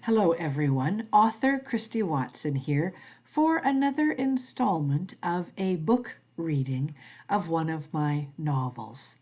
Hello everyone, author Cristy Watson here for another installment of a book reading of one of my novels.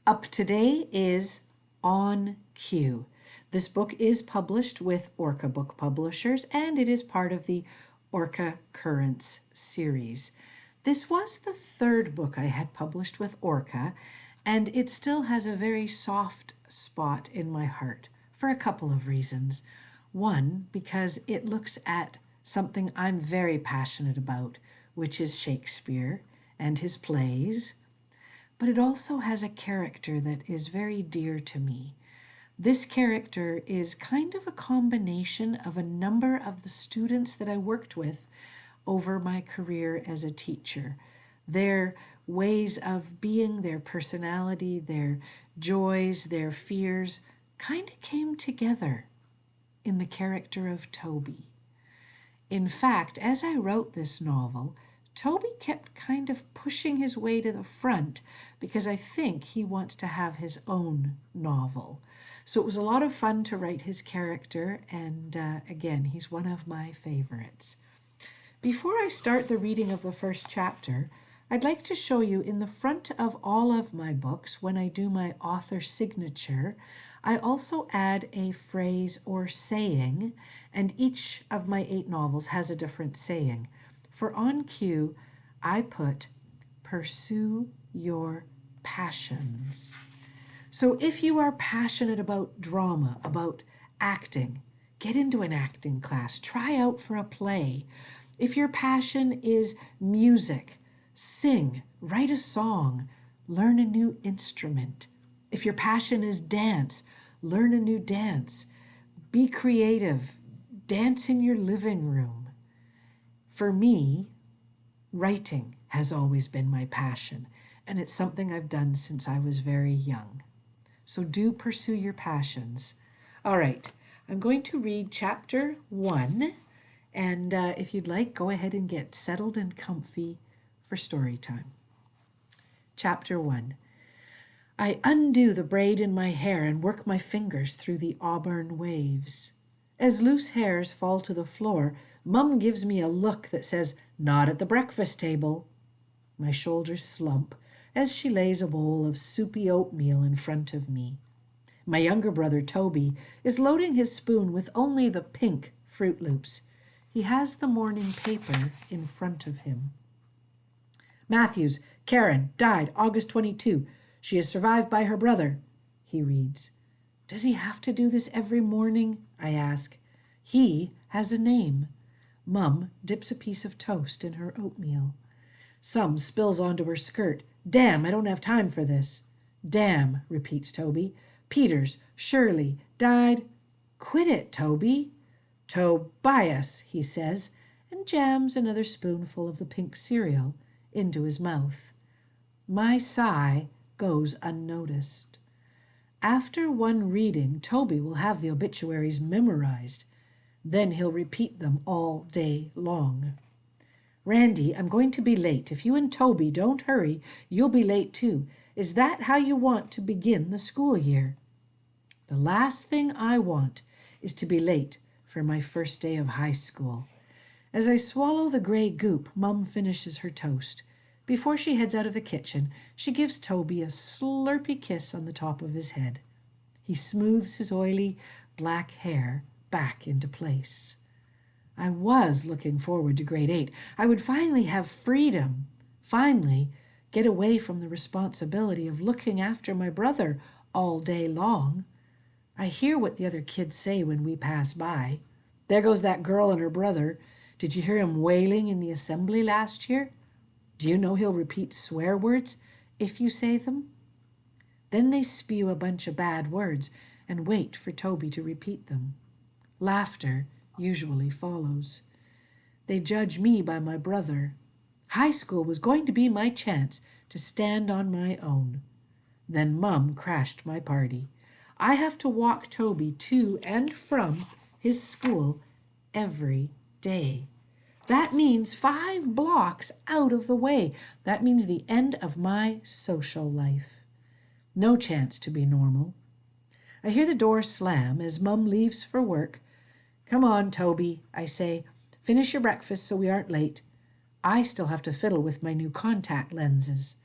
Up today is On Cue. This book is published with Orca Book Publishers and it is part of the Orca Currents series. This was the third book I had published with Orca, and it still has a very soft spot in my heart for a couple of reasons. One, because it looks at something I'm very passionate about, which is Shakespeare and his plays, but it also has a character that is very dear to me. This character is kind of a combination of a number of the students that I worked with over my career as a teacher. Their ways of being, their personality, their joys, their fears kind of came together in the character of Toby. In fact, as I wrote this novel, Toby kept kind of pushing his way to the front because I think he wants to have his own novel. So it was a lot of fun to write his character, and again, he's one of my favorites. Before I start the reading of the first chapter, I'd like to show you in the front of all of my books, when I do my author signature, I also add a phrase or saying, and each of my 8 novels has a different saying. For On Cue, I put, pursue your passions. So if you are passionate about drama, about acting, get into an acting class, try out for a play. If your passion is music, sing, write a song, learn a new instrument. If your passion is dance, learn a new dance. Be creative. Dance in your living room. For me, writing has always been my passion, and it's something I've done since I was very young. So do pursue your passions. All right, I'm going to read chapter 1, and if you'd like, go ahead and get settled and comfy for story time. Chapter 1. I undo the braid in my hair and work my fingers through the auburn waves. As loose hairs fall to the floor, Mum gives me a look that says, "Not at the breakfast table." My shoulders slump as she lays a bowl of soupy oatmeal in front of me. My younger brother, Toby, is loading his spoon with only the pink Fruit Loops. He has the morning paper in front of him. Matthews, Karen, died August 22. She is survived by her brother, he reads. Does he have to do this every morning? I ask. He has a name. Mum dips a piece of toast in her oatmeal. Some spills onto her skirt. Damn, I don't have time for this. Damn, repeats Toby. Peters, Shirley, died. Quit it, Toby. Tobias, he says, and jams another spoonful of the pink cereal into his mouth. My sigh goes unnoticed. After one reading, Toby will have the obituaries memorized. Then he'll repeat them all day long. Randy, I'm going to be late. If you and Toby don't hurry, you'll be late too. Is that how you want to begin the school year? The last thing I want is to be late for my first day of high school. As I swallow the gray goop, Mum finishes her toast. Before she heads out of the kitchen, she gives Toby a slurpy kiss on the top of his head. He smooths his oily black hair back into place. I was looking forward to grade 8. I would finally have freedom, finally get away from the responsibility of looking after my brother all day long. I hear what the other kids say when we pass by. There goes that girl and her brother. Did you hear him wailing in the assembly last year? Do you know he'll repeat swear words if you say them? Then they spew a bunch of bad words and wait for Toby to repeat them. Laughter usually follows. They judge me by my brother. High school was going to be my chance to stand on my own. Then Mum crashed my party. I have to walk Toby to and from his school every day. That means 5 blocks out of the way. That means the end of my social life. No chance to be normal. I hear the door slam as Mum leaves for work Come on, Toby, I say. Finish your breakfast so we aren't late. I still have to fiddle with my new contact lenses.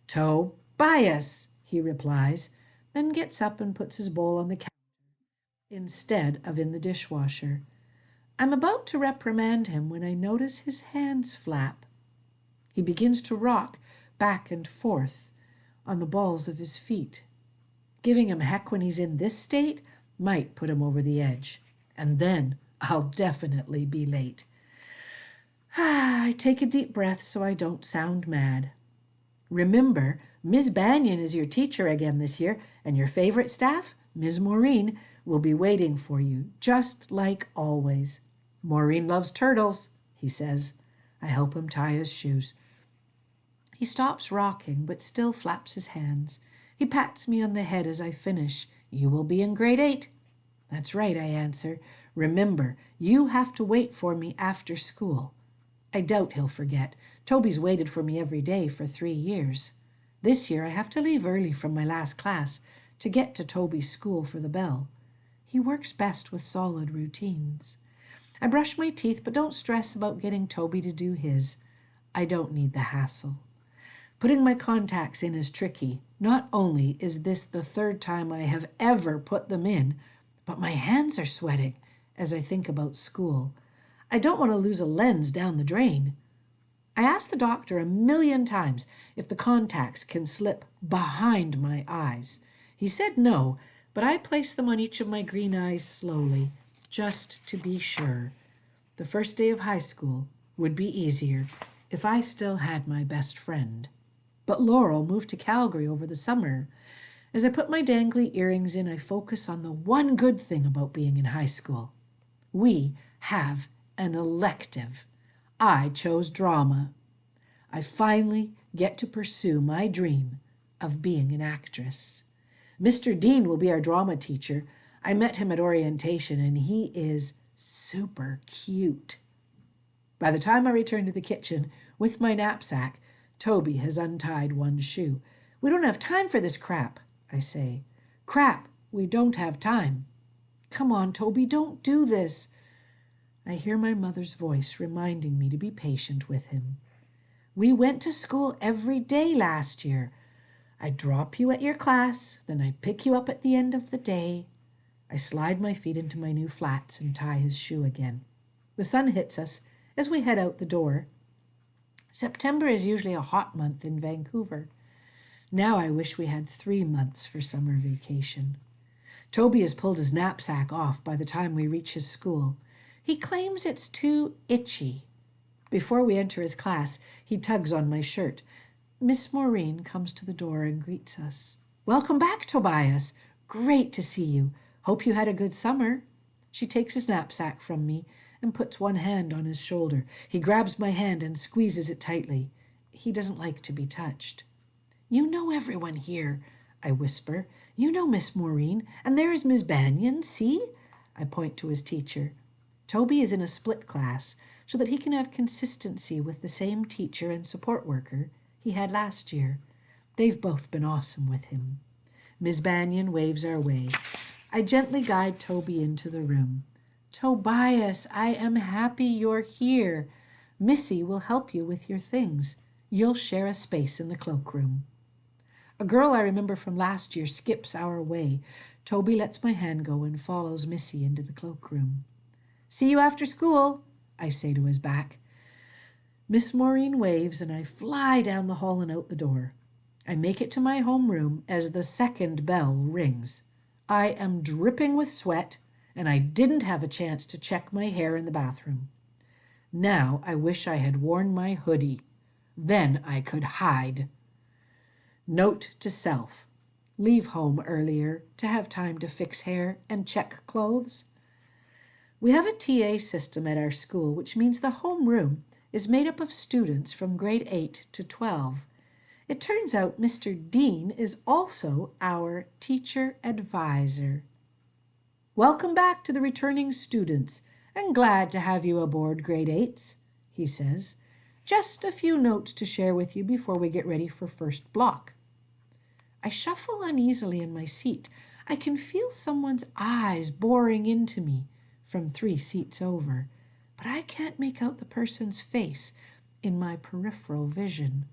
Tobias, he replies, then gets up and puts his bowl on the counter instead of in the dishwasher. I'm about to reprimand him when I notice his hands flap. He begins to rock back and forth on the balls of his feet. Giving him heck when he's in this state might put him over the edge, and then I'll definitely be late. I take a deep breath so I don't sound mad. Remember, Miss Banyan is your teacher again this year, and your favorite staff, Miss Maureen, will be waiting for you, just like always. Maureen loves turtles, he says. I help him tie his shoes. He stops rocking, but still flaps his hands. He pats me on the head as I finish. You will be in grade 8. That's right, I answer. Remember, you have to wait for me after school. I doubt he'll forget. Toby's waited for me every day for 3 years. This year I have to leave early from my last class to get to Toby's school for the bell. He works best with solid routines. I brush my teeth, but don't stress about getting Toby to do his. I don't need the hassle. Putting my contacts in is tricky. Not only is this the 3rd time I have ever put them in, but my hands are sweating as I think about school. I don't want to lose a lens down the drain. I asked the doctor a million times if the contacts can slip behind my eyes. He said no, but I placed them on each of my green eyes slowly, just to be sure. The first day of high school would be easier if I still had my best friend. But Laurel moved to Calgary over the summer. As I put my dangly earrings in, I focus on the one good thing about being in high school. We have an elective. I chose drama. I finally get to pursue my dream of being an actress. Mr. Dean will be our drama teacher. I met him at orientation, and he is super cute. By the time I return to the kitchen with my knapsack, Toby has untied one shoe. We don't have time for this crap, I say. Crap, we don't have time. Come on, Toby, don't do this. I hear my mother's voice reminding me to be patient with him. We went to school every day last year. I drop you at your class, then I pick you up at the end of the day. I slide my feet into my new flats and tie his shoe again. The sun hits us as we head out the door. September is usually a hot month in Vancouver. Now I wish we had 3 months for summer vacation. Toby has pulled his knapsack off by the time we reach his school. He claims it's too itchy. Before we enter his class, he tugs on my shirt. Miss Maureen comes to the door and greets us. Welcome back, Tobias. Great to see you. Hope you had a good summer. She takes his knapsack from me and puts one hand on his shoulder. He grabs my hand and squeezes it tightly. He doesn't like to be touched. You know everyone here, I whisper. You know Miss Maureen, and there is Miss Banyan, see? I point to his teacher. Toby is in a split class so that he can have consistency with the same teacher and support worker he had last year. They've both been awesome with him. Miss Banyan waves our way. I gently guide Toby into the room. Tobias, I am happy you're here. Missy will help you with your things. You'll share a space in the cloakroom. A girl I remember from last year skips our way. Toby lets my hand go and follows Missy into the cloakroom. See you after school, I say to his back. Miss Maureen waves and I fly down the hall and out the door. I make it to my homeroom as the second bell rings. I am dripping with sweat and I didn't have a chance to check my hair in the bathroom. Now I wish I had worn my hoodie. Then I could hide. Note to self. Leave home earlier to have time to fix hair and check clothes. We have a TA system at our school, which means the homeroom is made up of students from grade 8 to 12. It turns out Mr. Dean is also our teacher advisor. Welcome back to the returning students, and glad to have you aboard grade 8s, he says. Just a few notes to share with you before we get ready for first block. I shuffle uneasily in my seat. I can feel someone's eyes boring into me. from 3 seats over, but I can't make out the person's face in my peripheral vision.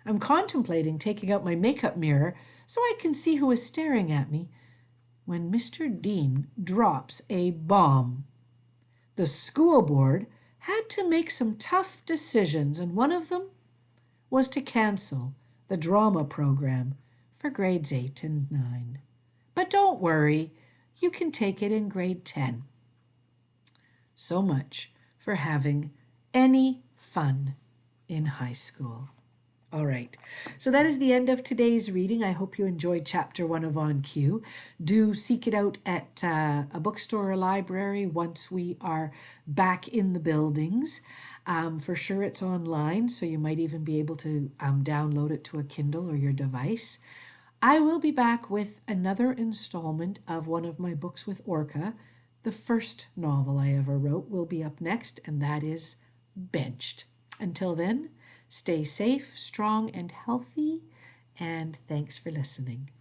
I'm contemplating taking out my makeup mirror so I can see who is staring at me when Mr. Dean drops a bomb. The school board had to make some tough decisions, and one of them was to cancel the drama program for grades 8 and 9. But don't worry, you can take it in grade 10. So much for having any fun in high school. All right, so that is the end of today's reading. I hope you enjoyed Chapter 1 of On Cue. Do seek it out at a bookstore or library once we are back in the buildings. For sure it's online, so you might even be able to download it to a Kindle or your device. I will be back with another installment of one of my books with Orca. The first novel I ever wrote will be up next, and that is Benched. Until then, stay safe, strong, and healthy, and thanks for listening.